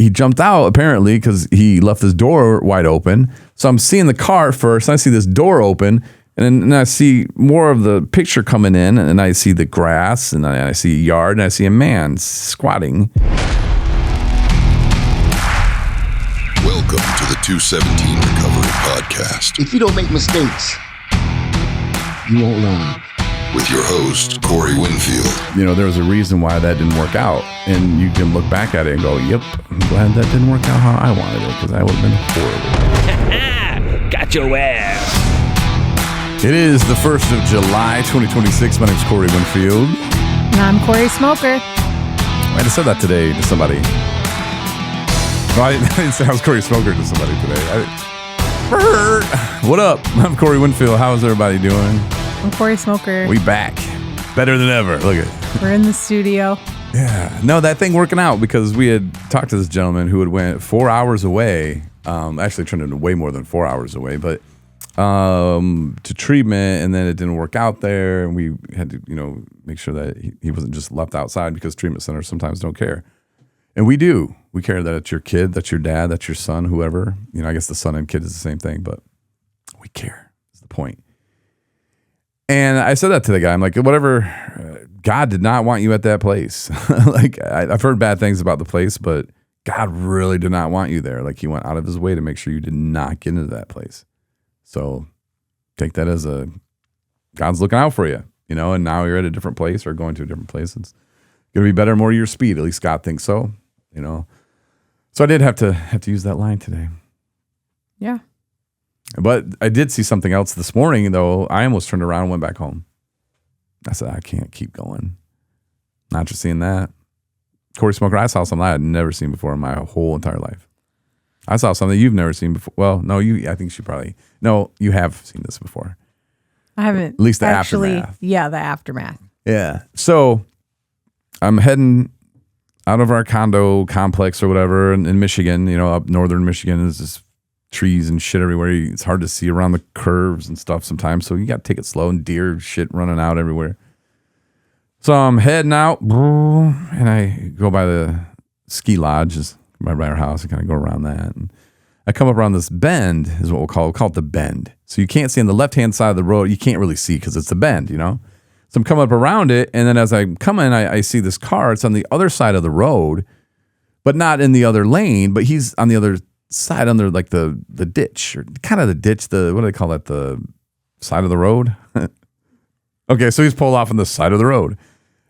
he jumped out apparently because he left his door wide open. So I'm seeing the car first. And I see this door open, and then I see more of the picture coming in, and I see the grass, and I see a yard, and I see a man squatting. Welcome to the 217 Recovery Podcast. If you don't make mistakes, you won't learn. With your host, Cori Winfield. You know, there was a reason why that didn't work out. And you can look back at it and go, yep, I'm glad that didn't work out how I wanted it, because I would have been horrible. Got your ass. It is the 1st of July, 2026. My name's Cori Winfield. And I'm Cori Smoker. I just said that today to somebody. Well, I didn't say I was Cori Smoker to somebody today. What up? I'm Cori Winfield. How's everybody doing? I'm Cori Smoker. We back. Better than ever. Look at it. We're in the studio. Yeah. No, that thing working out because we had talked to this gentleman who had went 4 hours away. Actually turned into way more than 4 hours away, but to treatment, and then it didn't work out there, and we had to, make sure that he wasn't just left outside, because treatment centers sometimes don't care. And we do. We care that it's your kid, that's your dad, that's your son, whoever. I guess the son and kid is the same thing, but we care is the point. And I said that to the guy. I'm like, whatever, God did not want you at that place. Like, I've heard bad things about the place, but God really did not want you there. Like, he went out of his way to make sure you did not get into that place. So take that as God's looking out for you, and now you're at a different place or going to a different place. It's going to be better, more your speed. At least God thinks so, So I did have to use that line today. Yeah. But I did see something else this morning, though. I almost turned around and went back home. I said, I can't keep going. Not just seeing that. Cori Smoker, I saw something I had never seen before in my whole entire life. I saw something you've never seen before. Well, no, I think you have seen this before. I haven't. At least the aftermath. Yeah, the aftermath. Yeah. So I'm heading out of our condo complex or whatever in Michigan, up northern Michigan. There's just trees and shit everywhere. It's hard to see around the curves and stuff sometimes. So you got to take it slow, and deer shit running out everywhere. So I'm heading out, and I go by the ski lodge, just right by our house. I kind of go around that. And I come up around this bend, is what we'll call it the bend. So you can't see on the left-hand side of the road. You can't really see because it's a bend, So I'm coming up around it, and then as I'm coming, I see this car. It's on the other side of the road, but not in the other lane, but he's on the other side under like the ditch, or kind of the ditch, what do they call that? The side of the road? Okay, so he's pulled off on the side of the road.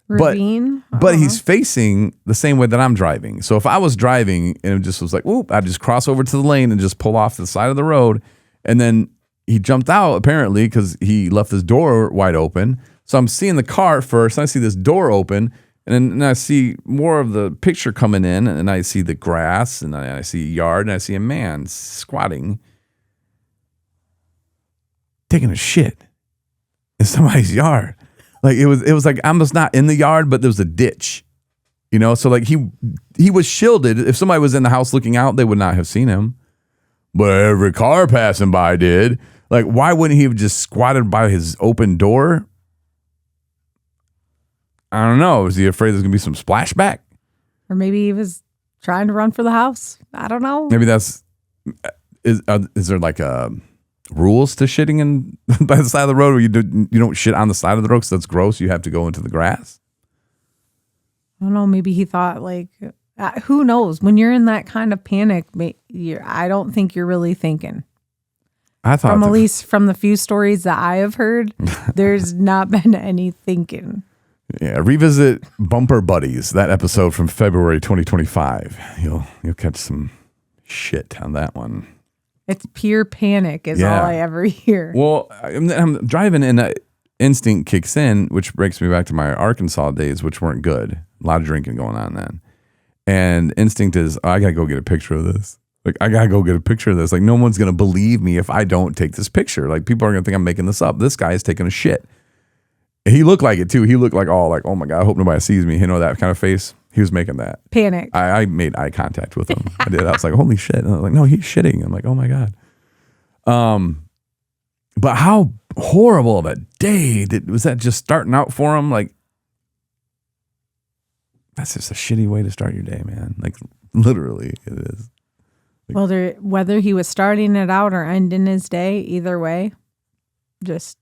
Ravine? But he's facing the same way that I'm driving. So if I was driving and it just was like, whoop, I'd just cross over to the lane and just pull off to the side of the road. And then he jumped out apparently because he left his door wide open. So I'm seeing the car first, and I see this door open, and then I see more of the picture coming in, and I see the grass, and I see a yard, and I see a man squatting, taking a shit in somebody's yard. Like it was like almost not in the yard, but there was a ditch, So like he was shielded. If somebody was in the house looking out, they would not have seen him. But every car passing by did. Like, why wouldn't he have just squatted by his open door? I don't know. Was he afraid there's gonna be some splashback? Or maybe he was trying to run for the house. I don't know. Maybe that's is there like rules to shitting in by the side of the road, where you don't shit on the side of the road because that's gross? You have to go into the grass. I don't know. Maybe he thought who knows? When you're in that kind of panic, I don't think you're really thinking. I thought, at least from the few stories that I have heard, there's not been any thinking. Yeah, revisit Bumper Buddies, that episode from February 2025. You'll catch some shit on that one. It's pure panic is all I ever hear. Well, I'm driving, and instinct kicks in, which brings me back to my Arkansas days, which weren't good. A lot of drinking going on then. And instinct is, I got to go get a picture of this. Like, I got to go get a picture of this. Like, no one's going to believe me if I don't take this picture. Like, people are going to think I'm making this up. This guy is taking a shit. He looked like it too. He looked like, oh my God, I hope nobody sees me. That kind of face. He was making that. Panic. I made eye contact with him. I did. I was like, holy shit. And I was like, no, he's shitting. I'm like, oh my God. But how horrible of a day was that just starting out for him? Like, that's just a shitty way to start your day, man. Like, Literally, it is. Whether he was starting it out or ending his day, either way, just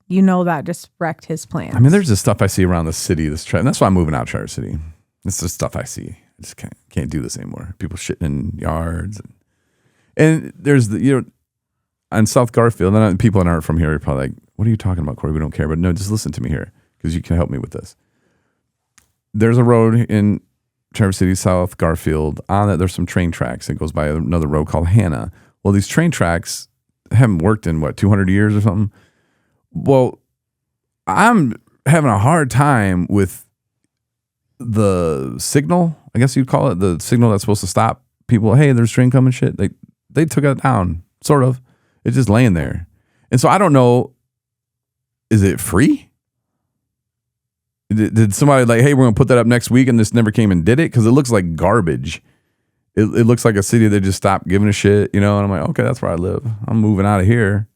that just wrecked his plans. I mean, there's just stuff I see around the city. And that's why I'm moving out Traverse City. It's just stuff I see. I just can't do this anymore. People shitting in yards, and there's on South Garfield. And people that aren't from here are probably like, "What are you talking about, Corey? We don't care." But no, just listen to me here because you can help me with this. There's a road in Traverse City, South Garfield. On it, there's some train tracks. It goes by another road called Hannah. Well, these train tracks haven't worked in 200 years or something. Well, I'm having a hard time with the signal. I guess you'd call it the signal that's supposed to stop people. Hey, there's a train coming. Shit, they took it down. Sort of. It's just laying there, and so I don't know. Is it free? Did somebody like, hey, we're going to put that up next week and this never came and did it? Because it looks like garbage. It looks like a city that just stopped giving a shit, And I'm like, okay, that's where I live. I'm moving out of here.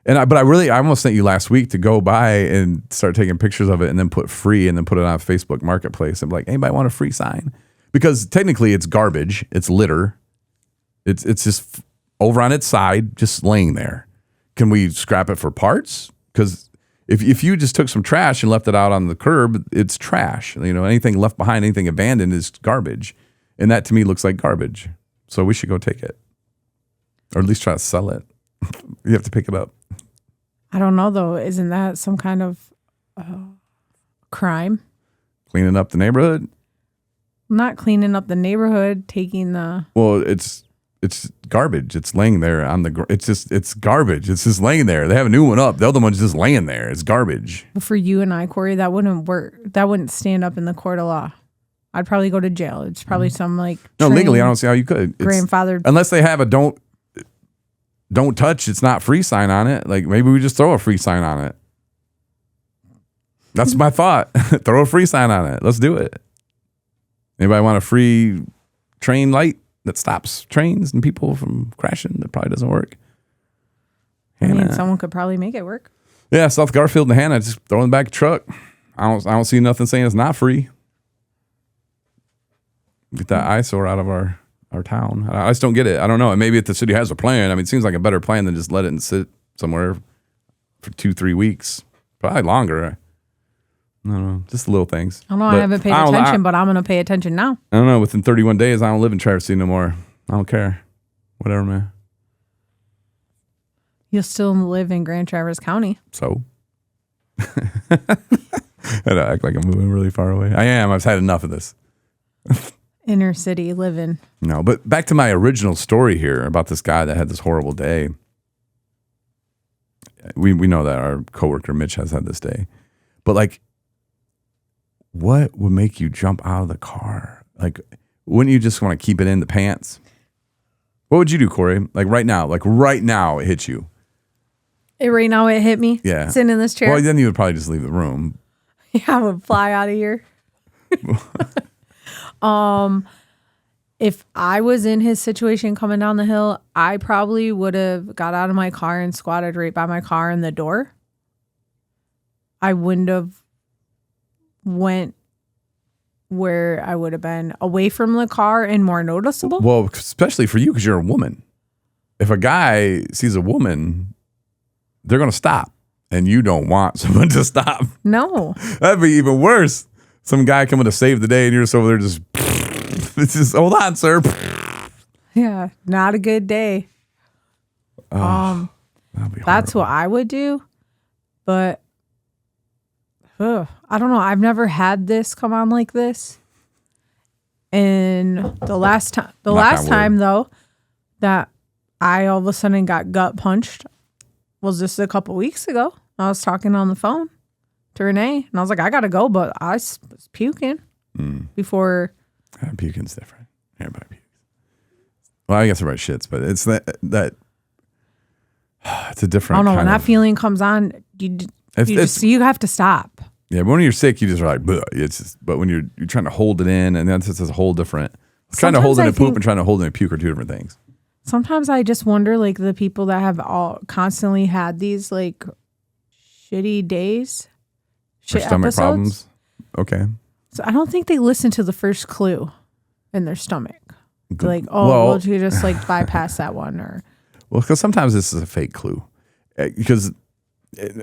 But I almost sent you last week to go by and start taking pictures of it and then put free and then put it on Facebook Marketplace. I'm like, anybody want a free sign? Because technically it's garbage. It's litter. It's just over on its side, just laying there. Can we scrap it for parts? Because If you just took some trash and left it out on the curb, it's trash. Anything left behind, anything abandoned is garbage. And that to me looks like garbage. So we should go take it. Or at least try to sell it. You have to pick it up. I don't know, though. Isn't that some kind of crime? Cleaning up the neighborhood? Not cleaning up the neighborhood, taking the... Well, it's garbage. It's laying there on the. It's garbage. It's just laying there. They have a new one up. The other one's just laying there. It's garbage. But for you and I, Corey, that wouldn't work. That wouldn't stand up in the court of law. I'd probably go to jail. It's probably some no, legally I don't see how you could. Grandfathered, unless they have a don't touch. It's not free sign on it. Like maybe we just throw a free sign on it. That's my thought. Throw a free sign on it. Let's do it. Anybody want a free train light that stops trains and people from crashing? That probably doesn't work. Hannah. Someone could probably make it work. Yeah, South Garfield and Hannah, just throw in the back of the truck. I don't see nothing saying it's not free. Get that eyesore out of our town. I just don't get it. I don't know. And maybe if the city has a plan, it seems like a better plan than just let it sit somewhere for 2-3 weeks. Probably longer. I don't know. Just little things. I don't know. I haven't paid attention, but I'm going to pay attention now. I don't know. Within 31 days, I don't live in Traverse City no more. I don't care. Whatever, man. You'll still live in Grand Traverse County. So? I don't act like I'm moving really far away. I am. I've had enough of this. Inner city living. No, but back to my original story here about this guy that had this horrible day. We know that our coworker Mitch has had this day. But what would make you jump out of the car? Wouldn't you just want to keep it in the pants? What would you do, Corey? Right now it hit you. Right now it hit me? Yeah. Sitting in this chair? Well, then you would probably just leave the room. Yeah, I would fly out of here. If I was in his situation coming down the hill, I probably would have got out of my car and squatted right by my car in the door. I wouldn't have went where I would have been away from the car and more noticeable. Well, especially for you because you're a woman. If a guy sees a woman, they're going to stop. And you don't want someone to stop. No. That'd be even worse. Some guy coming to save the day and you're just over there just, it's just, hold on, sir. Yeah, not a good day. That's what I would do. But I don't know. I've never had this come on like this. And the last time though that I all of a sudden got gut punched was just a couple weeks ago. I was talking on the phone to Renee and I was like, I gotta go, but I was puking before. Puking's different. Everybody pukes. Well, I guess everybody shits, but it's that it's a different. I don't know. When that feeling comes on, you have to stop. Yeah, but when you're sick, you just are like, bleh. It's just, but when you're trying to hold it in, and that's just a whole different. Trying to hold in a poop and trying to hold in a puke are two different things. Sometimes I just wonder, the people that have all constantly had these shitty days, shit stomach episodes. Problems. Okay. So I don't think they listen to the first clue in their stomach. Like, oh, well, you just like bypass that one, or well, because sometimes this is a fake clue. Because,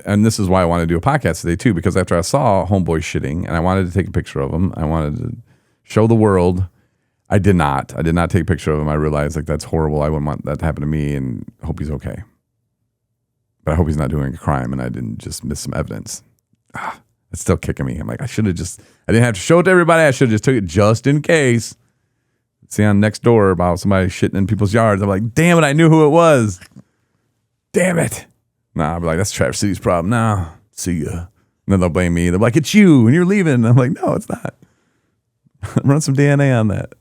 and this is why I want to do a podcast today too. Because after I saw Homeboy shitting, and I wanted to take a picture of him, I wanted to show the world. I did not take a picture of him. I realized like that's horrible. I wouldn't want that to happen to me, and hope he's okay. But I hope he's not doing a crime, and I didn't just miss some evidence. It's still kicking me. I'm like, I didn't have to show it to everybody. I should have just took it just in case. See on next door about somebody shitting in people's yards. I'm like, damn it, I knew who it was. Damn it. Nah, I'll be like, that's Traverse City's problem. Nah, see ya. And then they'll blame me. They're like, it's you, and you're leaving. And I'm like, no, it's not. Run some DNA on that.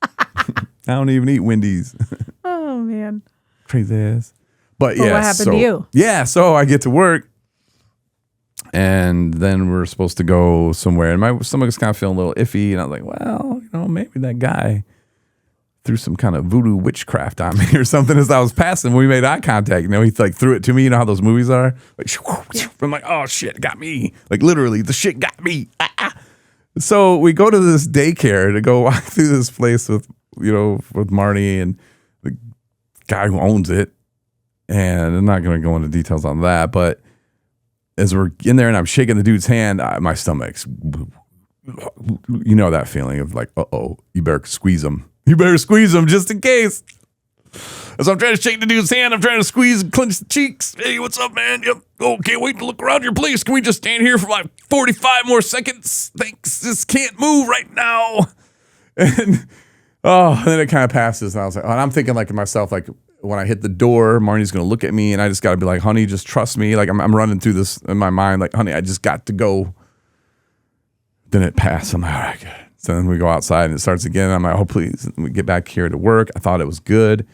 I don't even eat Wendy's. Oh, man. Crazy ass. But yeah. What happened to you? Yeah, so I get to work. And then we're supposed to go somewhere. And my stomach was kind of feeling a little iffy. And I was like, well, maybe that guy threw some kind of voodoo witchcraft on me or something as I was passing. When we made eye contact, he like threw it to me. You know how those movies are? Like, I'm like, oh shit, it got me. Like literally, the shit got me. So we go to this daycare to go walk through this place with Marty and the guy who owns it. And I'm not going to go into details on that, but as we're in there and I'm shaking the dude's hand, my stomach's, that feeling of like, uh-oh, you better squeeze him. You better squeeze him just in case. As I'm trying to shake the dude's hand, I'm trying to squeeze and clench the cheeks. Hey, what's up, man? Yep. Oh, can't wait to look around your place. Can we just stand here for like 45 more seconds? Thanks. Just can't move right now. And then it kind of passes. And I was like, and I'm thinking like to myself, like when I hit the door, Marnie's going to look at me and I just got to be like, honey, just trust me. Like I'm running through this in my mind. Like, honey, I just got to go. Then it passed. I'm like, all right, good. So then we go outside and it starts again. I'm like, oh, please. And we get back here to work. I thought it was good.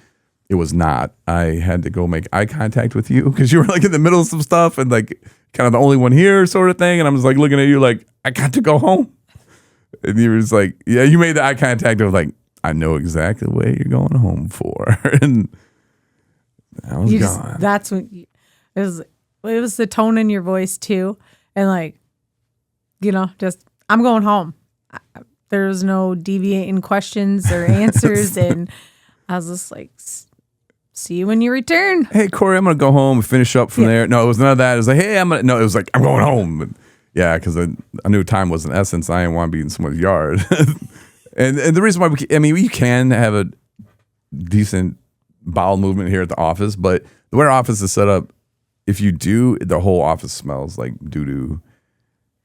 It was not. I had to go make eye contact with you because you were like in the middle of some stuff and like kind of the only one here sort of thing. And I was like looking at you like, I got to go home. And you were just like, yeah, you made the eye contact of like, I know exactly what you're going home for. And I was gone. That's what it was the tone in your voice too. And like, just, I'm going home. There was no deviating questions or answers. And I was just like, see you when you return. Hey, Corey, I'm going to go home and finish up from there. No, it was none of that. It was like, hey, it was like, I'm going home. And yeah, because I knew time was an essence. I didn't want to be in someone's yard. and the reason why you can have a decent bowel movement here at the office, but the way our office is set up, if you do, the whole office smells like doo-doo.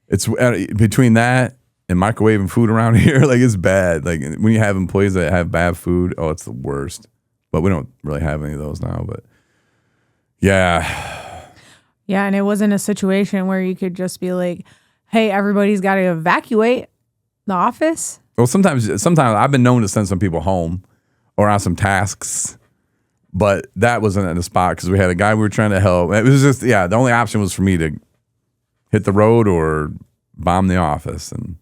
It's between that and microwaving food around here, like it's bad. Like when you have employees that have bad food, oh, it's the worst. But we don't really have any of those now. But yeah. Yeah, and it wasn't a situation where you could just be like, hey, everybody's got to evacuate the office. Well, sometimes I've been known to send some people home or on some tasks, but that wasn't in the spot because we had a guy we were trying to help. It was just, the only option was for me to hit the road or bomb the office, and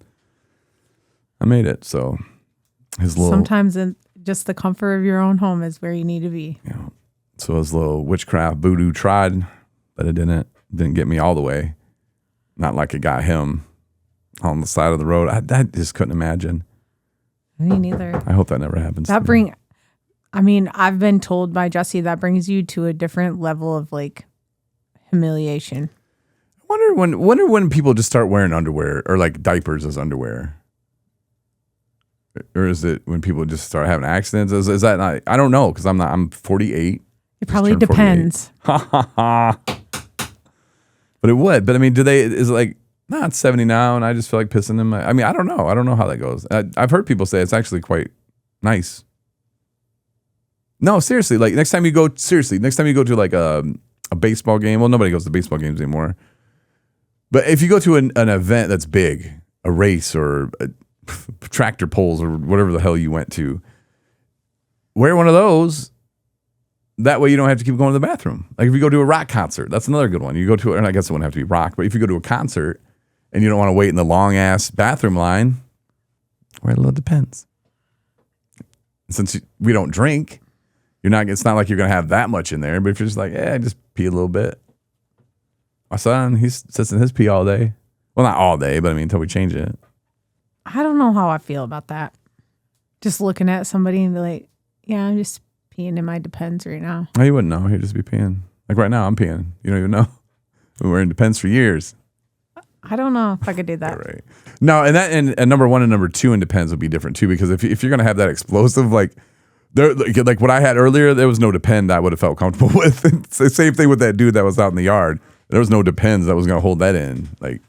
I made it. So sometimes in just the comfort of your own home is where you need to be. Yeah. So his little witchcraft voodoo tried, but it didn't get me all the way. Not like it got him on the side of the road. I just couldn't imagine. Me neither. I hope that never happens. I've been told by Jesse that brings you to a different level of like humiliation. I wonder when people just start wearing underwear or like diapers as underwear. Or is it when people just start having accidents? Is that not? I don't know because I'm 48. It probably depends. But it would. But I mean, is it like, nah, it's 70 now and I just feel like pissing in my, I mean, I don't know. I don't know how that goes. I've heard people say it's actually quite nice. No, seriously. Like next time you go to like a baseball game. Well, nobody goes to baseball games anymore. But if you go to an event that's big, a race or tractor pulls or whatever the hell you went to, wear one of those. That way you don't have to keep going to the bathroom. Like if you go to a rock concert, that's another good one. You go to, and I guess it wouldn't have to be rock, but if you go to a concert and you don't want to wait in the long ass bathroom line, wear a little Depends. Since we don't drink, it's not like you're going to have that much in there, but if you're just like, just pee a little bit. My son, he sits in his pee all day. Well, not all day, but I mean, until we change it. I don't know how I feel about that. Just looking at somebody and be like, yeah, I'm just peeing in my Depends right now. No, you wouldn't know. You'd just be peeing. Like right now, I'm peeing. You don't even know. We were in Depends for years. I don't know if I could do that. Right. No, and number one and number two in Depends would be different too, because if you're gonna have that explosive, like what I had earlier, there was no Depend I would have felt comfortable with. It's the same thing with that dude that was out in the yard. There was no Depends that was gonna hold that in. Like,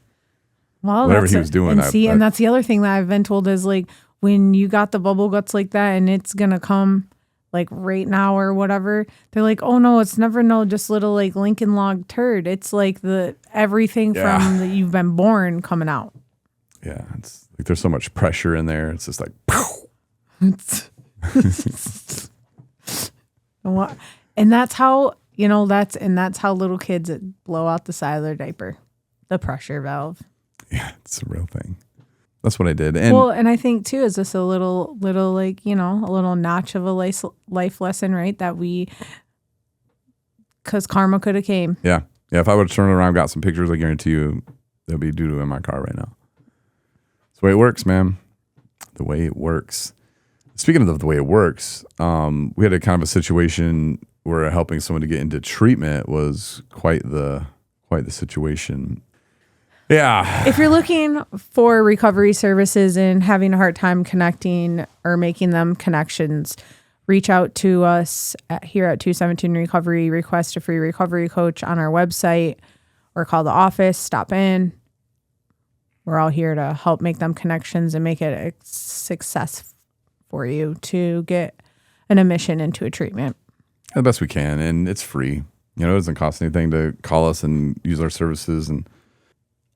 well, whatever he was doing. And that's the other thing that I've been told is like when you got the bubble guts like that and it's gonna come like right now or whatever, they're like, oh no, it's never just little like Lincoln log turd. It's like everything from that you've been born coming out. Yeah, it's like there's so much pressure in there. It's just like, and that's how that's how little kids blow out the side of their diaper, the pressure valve. Yeah, it's a real thing. That's what I did. And I think too, is this a little like, a little notch of a life lesson, right? That because karma could have came. Yeah. Yeah. If I would have turned around and got some pictures, I guarantee you there'll be doo-doo in my car right now. It's the way it works, man. The way it works. Speaking of the way it works, we had a kind of a situation where helping someone to get into treatment was quite the situation. Yeah. If you're looking for recovery services and having a hard time connecting or making them connections, reach out to us here at 217 Recovery. Request a free recovery coach on our website or call the office. Stop in. We're all here to help make them connections and make it a success for you to get an admission into a treatment. The best we can, and it's free. It doesn't cost anything to call us and use our services. And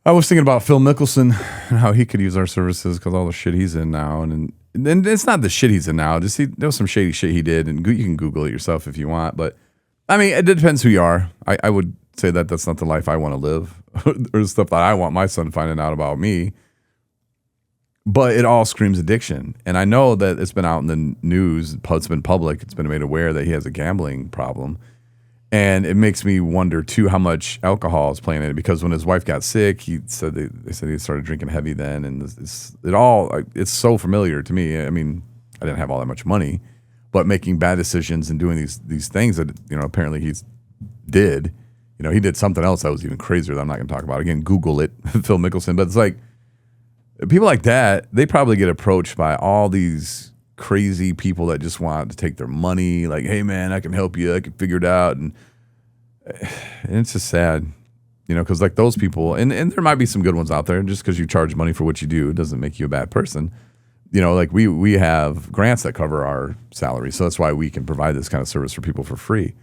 I was thinking about Phil Mickelson and how he could use our services because all the shit he's in now, and it's not the shit he's in now. Just there was some shady shit he did, and you can Google it yourself if you want. But I mean, it depends who you are. I would say that that's not the life I want to live, or the stuff that I want my son finding out about me. But it all screams addiction, and I know that it's been out in the news. It's been public. It's been made aware that he has a gambling problem. And it makes me wonder, too, how much alcohol is playing in it. Because when his wife got sick, they said he started drinking heavy then. And it's so familiar to me. I mean, I didn't have all that much money. But making bad decisions and doing these things that, apparently he did. He did something else that was even crazier that I'm not going to talk about. Again, Google it, Phil Mickelson. But it's like, people like that, they probably get approached by all these crazy people that just want to take their money, like, hey man, I can help you, I can figure it out, and it's just sad, because like those people, and there might be some good ones out there. Just because you charge money for what you do doesn't make you a bad person. Like we have grants that cover our salary, so that's why we can provide this kind of service for people for free.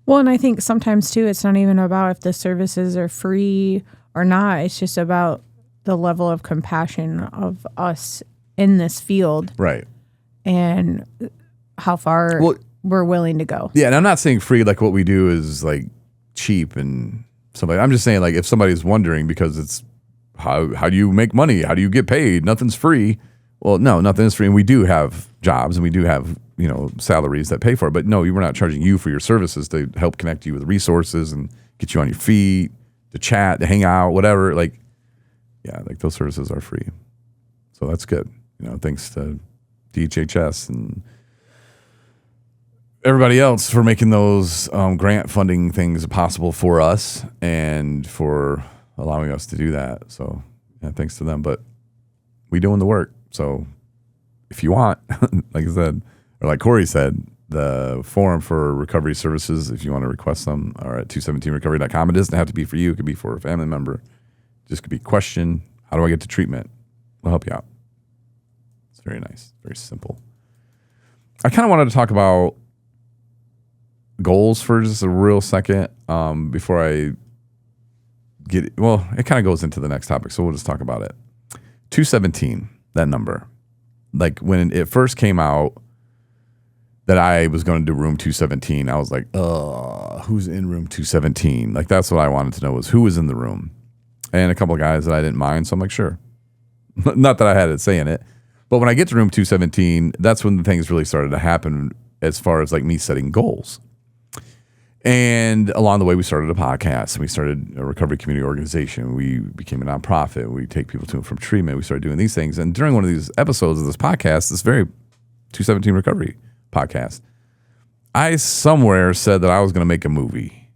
Well, and I think sometimes too, it's not even about if the services are free or not. It's just about the level of compassion of us in this field, right? And how far we're willing to go. Yeah, and I'm not saying free like what we do is like cheap and somebody. I'm just saying like if somebody's wondering, because it's how do you make money? How do you get paid? Nothing's free. Well, no, nothing is free, and we do have jobs and we do have salaries that pay for it. But no, we're not charging you for your services to help connect you with resources and get you on your feet, to chat, to hang out, whatever. Like, yeah, like those services are free, so that's good. Thanks to DHHS and everybody else for making those grant funding things possible for us and for allowing us to do that. So yeah, thanks to them. But we doing the work. So if you want, like I said, or like Corey said, the forum for recovery services, if you want to request them, are at 217recovery.com. It doesn't have to be for you. It could be for a family member. It just could be a question. How do I get to treatment? We'll help you out. It's very nice. Very simple. I kind of wanted to talk about goals for just a real second before I get it. Well, it kind of goes into the next topic, so we'll just talk about it. 217, that number. Like when it first came out that I was going to do room 217, I was like, who's in room 217? Like that's what I wanted to know, was who was in the room. And a couple of guys that I didn't mind, so I'm like, sure. Not that I had a say in it. But when I get to room 217, that's when the things really started to happen as far as like me setting goals. And along the way, we started a podcast and we started a recovery community organization. We became a nonprofit. We take people to and from treatment. We started doing these things. And during one of these episodes of this podcast, this very 217 Recovery Podcast. I somewhere said that I was going to make a movie.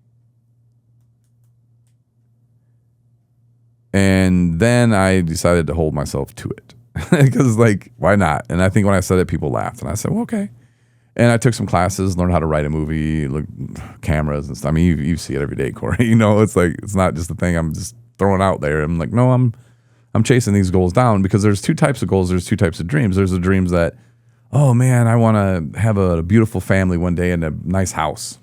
And then I decided to hold myself to it. Because, like, why not? And I think when I said it, people laughed. And I said, well, okay. And I took some classes, learned how to write a movie, look, cameras and stuff. I mean, you see it every day, Corey. You know, it's like, it's not just a thing I'm just throwing out there. I'm like, no, I'm chasing these goals down, because there's two types of goals. There's two types of dreams. There's the dreams that, oh man, I want to have a beautiful family one day and a nice house.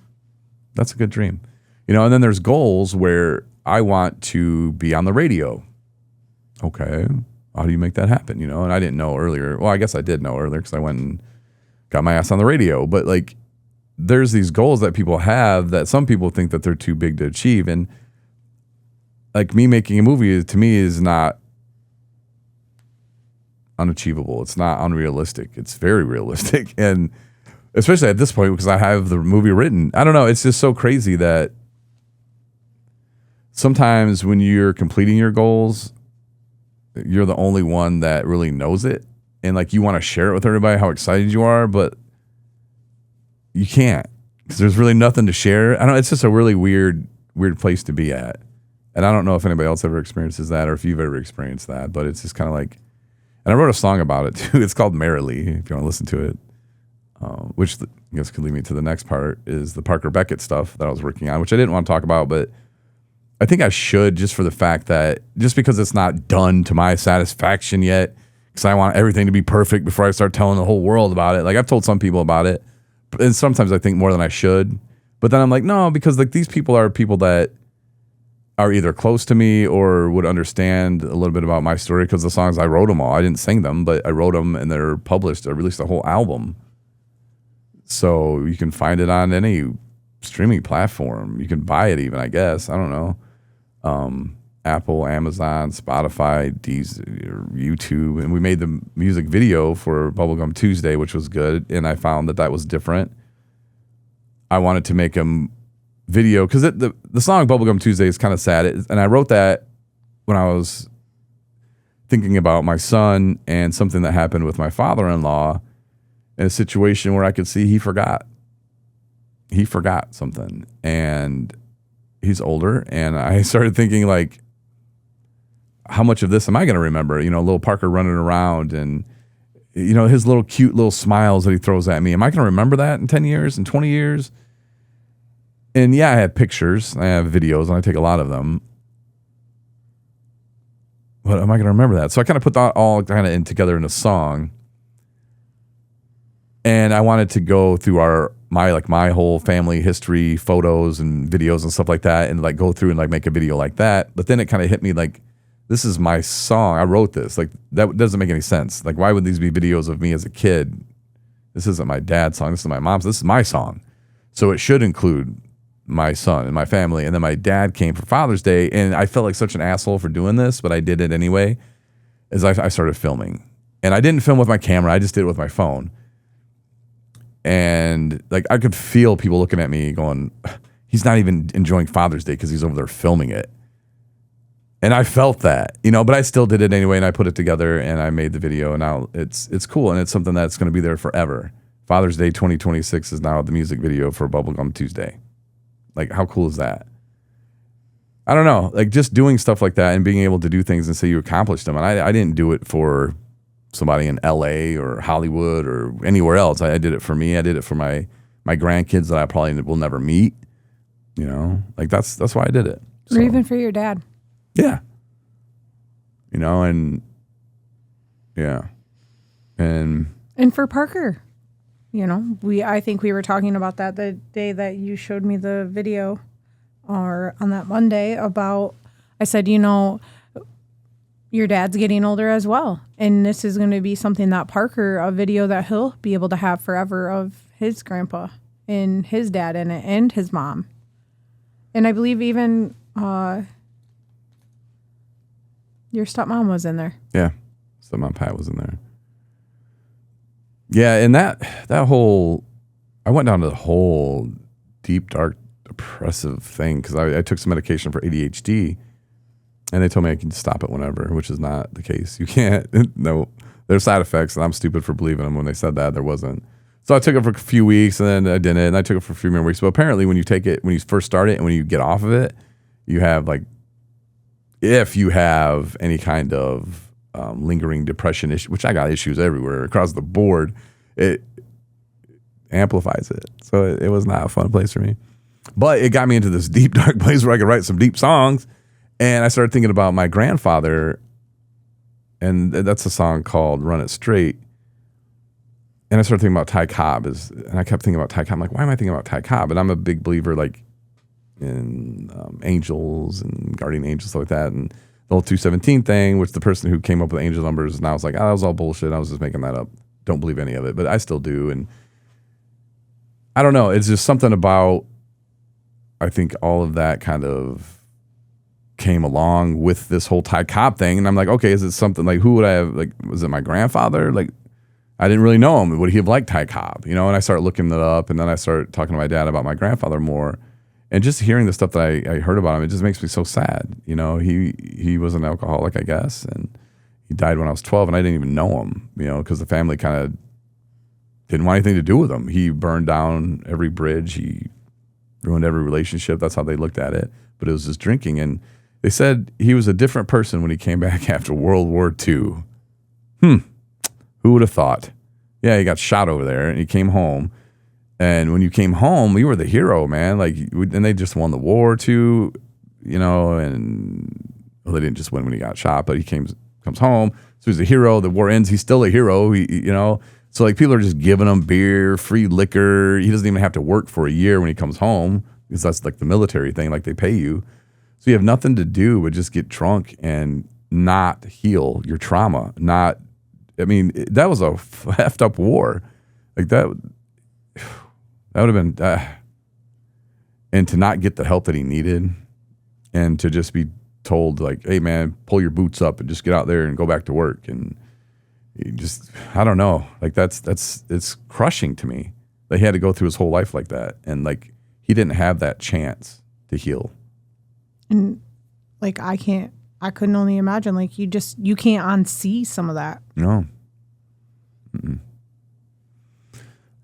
That's a good dream. You know, and then there's goals where I want to be on the radio. Okay. How do you make that happen? You know, and I didn't know earlier. Well, I guess I did know earlier, because I went and got my ass on the radio. But like, there's these goals that people have that some people think that they're too big to achieve. And like, me making a movie, to me, is not unachievable. It's not unrealistic. It's very realistic. And especially at this point, because I have the movie written. I don't know. It's just so crazy that sometimes when you're completing your goals, you're the only one that really knows it. And like, you want to share it with everybody how excited you are, but you can't, because there's really nothing to share. I don't know. It's just a really weird place to be at. And I don't know if anybody else ever experiences that, or if you've ever experienced that, but it's just kind of like, and I wrote a song about it too. It's called Merrily, if you want to listen to it, which I guess could lead me to the next part, is the Parker Beckett stuff that I was working on, which I didn't want to talk about, but I think I should, just for the fact that, just because it's not done to my satisfaction yet, because I want everything to be perfect before I start telling the whole world about it. Like, I've told some people about it, and sometimes I think more than I should. But then I'm like, no, because like, these people are people that are either close to me or would understand a little bit about my story, because the songs, I wrote them all. I didn't sing them, but I wrote them, and they're published. I released a whole album. So you can find it on any streaming platform. You can buy it even, I guess. I don't know. Apple, Amazon, Spotify, Deezer, YouTube. And we made the music video for Bubblegum Tuesday, which was good. And I found that was different. I wanted to make a video, because the song Bubblegum Tuesday is kind of sad. And I wrote that when I was thinking about my son and something that happened with my father-in-law, in a situation where I could see he forgot something, and he's older. And I started thinking, like, how much of this am I going to remember? You know, little Parker running around, and, you know, his little cute little smiles that he throws at me. Am I going to remember that in 10 years, in 20 years? And yeah, I have pictures, I have videos, and I take a lot of them. But am I going to remember that? So I kind of put that all kind of together in a song. And I wanted to go through my whole family history, photos and videos and stuff like that, and like go through and like make a video like that. But then it kind of hit me like, this is my song. I wrote this. Like, that doesn't make any sense. Like, why would these be videos of me as a kid? This isn't my dad's song. This is my mom's. This is my song. So it should include my son and my family. And then my dad came for Father's Day, and I felt like such an asshole for doing this, but I did it anyway. As I started filming, and I didn't film with my camera. I just did it with my phone. And like, I could feel people looking at me going, he's not even enjoying Father's Day because he's over there filming it. And I felt that, you know, but I still did it anyway. And I put it together, and I made the video, and now it's cool. And it's something that's going to be there forever. Father's Day 2026 is now the music video for Bubblegum Tuesday. Like, how cool is that? I don't know, like, just doing stuff like that and being able to do things and say you accomplished them. And I didn't do it for somebody in LA or Hollywood or anywhere else. I did it for me. I did it for my grandkids that I probably will never meet. You know, like, that's why I did it. So, or even for your dad. Yeah. You know, and yeah. And for Parker, you know, I think we were talking about that the day that you showed me the video, or on that Monday, about, I said, you know, your dad's getting older as well. And this is going to be something that Parker, a video that he'll be able to have forever of his grandpa and his dad in it and his mom. And I believe even your stepmom was in there. Yeah. Stepmom Pat was in there. Yeah. And that whole, I went down to the whole deep, dark, depressive thing, because I took some medication for ADHD. And they told me I can stop it whenever, which is not the case. You can't. No, There's side effects, and I'm stupid for believing them when they said that. There wasn't. So I took it for a few weeks, and then I didn't, and I took it for a few more weeks. But apparently when you take it, when you first start it and when you get off of it, you have like, if you have any kind of lingering depression issue, which I got issues everywhere across the board, it amplifies it. So it was not a fun place for me. But it got me into this deep, dark place where I could write some deep songs. And I started thinking about my grandfather, and that's a song called Run It Straight. And I started thinking about Ty Cobb, and I kept thinking about Ty Cobb. I'm like, why am I thinking about Ty Cobb? And I'm a big believer like in angels and guardian angels, stuff like that. And the whole 217 thing, which the person who came up with angel numbers, and I was like, oh, that was all bullshit. I was just making that up. Don't believe any of it, but I still do. And I don't know. It's just something about, I think all of that kind of came along with this whole Ty Cobb thing. And I'm like, okay, is it something like, who would I have, like, was it my grandfather? Like, I didn't really know him. Would he have liked Ty Cobb? You know, and I started looking it up, and then I started talking to my dad about my grandfather more. And just hearing the stuff that I heard about him, it just makes me so sad. You know, he was an alcoholic, I guess, and he died when I was 12, and I didn't even know him, you know, because the family kind of didn't want anything to do with him. He burned down every bridge. He ruined every relationship. That's how they looked at it. But it was his drinking. And they said he was a different person when he came back after World War II. Who would have thought? Yeah, he got shot over there, and he came home. And when you came home, you were the hero, man. Like, and they just won the war too, you know. And well, they didn't just win when he got shot, but he comes home, so he's a hero. The war ends, he's still a hero. You know. So like people are just giving him beer, free liquor. He doesn't even have to work for a year when he comes home, because that's like the military thing. Like they pay you, so you have nothing to do but just get drunk and not heal your trauma. I mean, that was a effed up war, like that. That would have been, and to not get the help that he needed, and to just be told like, hey man, pull your boots up and just get out there and go back to work. And you just, I don't know, like it's crushing to me that he had to go through his whole life like that. And like, he didn't have that chance to heal. And like, I couldn't only imagine, like you can't unsee some of that. No. Mm-mm.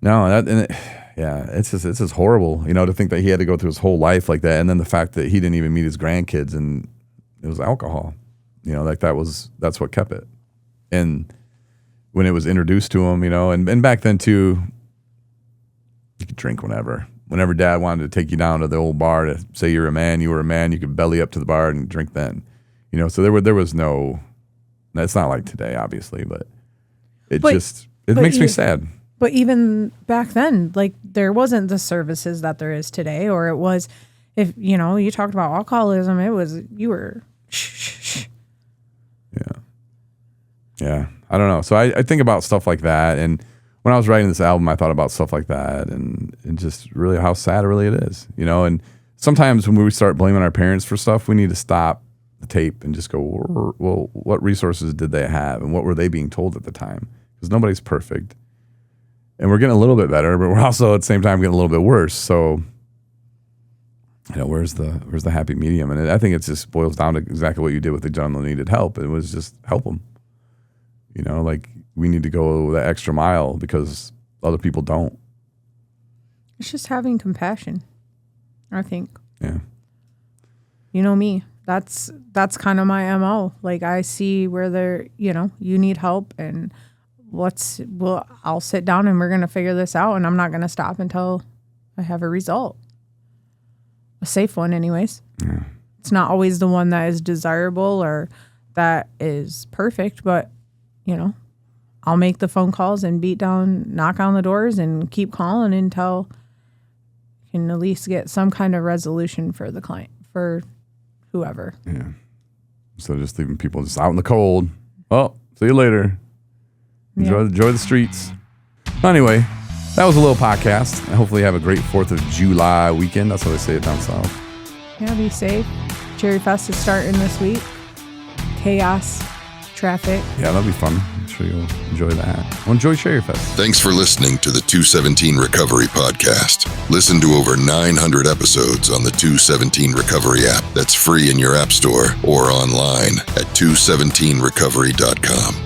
No, it's just horrible, you know, to think that he had to go through his whole life like that. And then the fact that he didn't even meet his grandkids, and it was alcohol, you know, like that's what kept it. And when it was introduced to him, you know, and back then too, you could drink whenever dad wanted to take you down to the old bar to say you were a man, you could belly up to the bar and drink then, you know, so there was no, it's not like today, obviously, but it makes me sad. But even back then, like there wasn't the services that there is today, or it was, if you know, you talked about alcoholism, it was, you were shh. Yeah. I don't know. So I think about stuff like that. And when I was writing this album, I thought about stuff like that, and just really how sad really it is, you know. And sometimes when we start blaming our parents for stuff, we need to stop the tape and just go, well, what resources did they have, and what were they being told at the time? Because nobody's perfect. And we're getting a little bit better, but we're also at the same time getting a little bit worse. So, you know, where's the happy medium? And I think it just boils down to exactly what you did with the gentleman who needed help. It was just help him. You know, like we need to go that extra mile because other people don't. It's just having compassion, I think. Yeah. You know me. That's kind of my MO. Like I see where you need help, and I'll sit down and we're going to figure this out, and I'm not going to stop until I have a result. A safe one anyways. Yeah. It's not always the one that is desirable or that is perfect, but you know, I'll make the phone calls and knock on the doors and keep calling until I can at least get some kind of resolution for the client, for whoever. Yeah. So just leaving people just out in the cold. Oh, see you later. Enjoy the streets. Anyway, that was a little podcast. Hopefully you have a great 4th of July weekend. That's how they say it down south. Yeah, be safe. Cherry Fest is starting this week. Chaos, traffic. Yeah, that'll be fun. I'm sure you'll enjoy that. Well, enjoy Cherry Fest. Thanks for listening to the 217 Recovery Podcast. Listen to over 900 episodes on the 217 Recovery app that's free in your app store or online at 217recovery.com.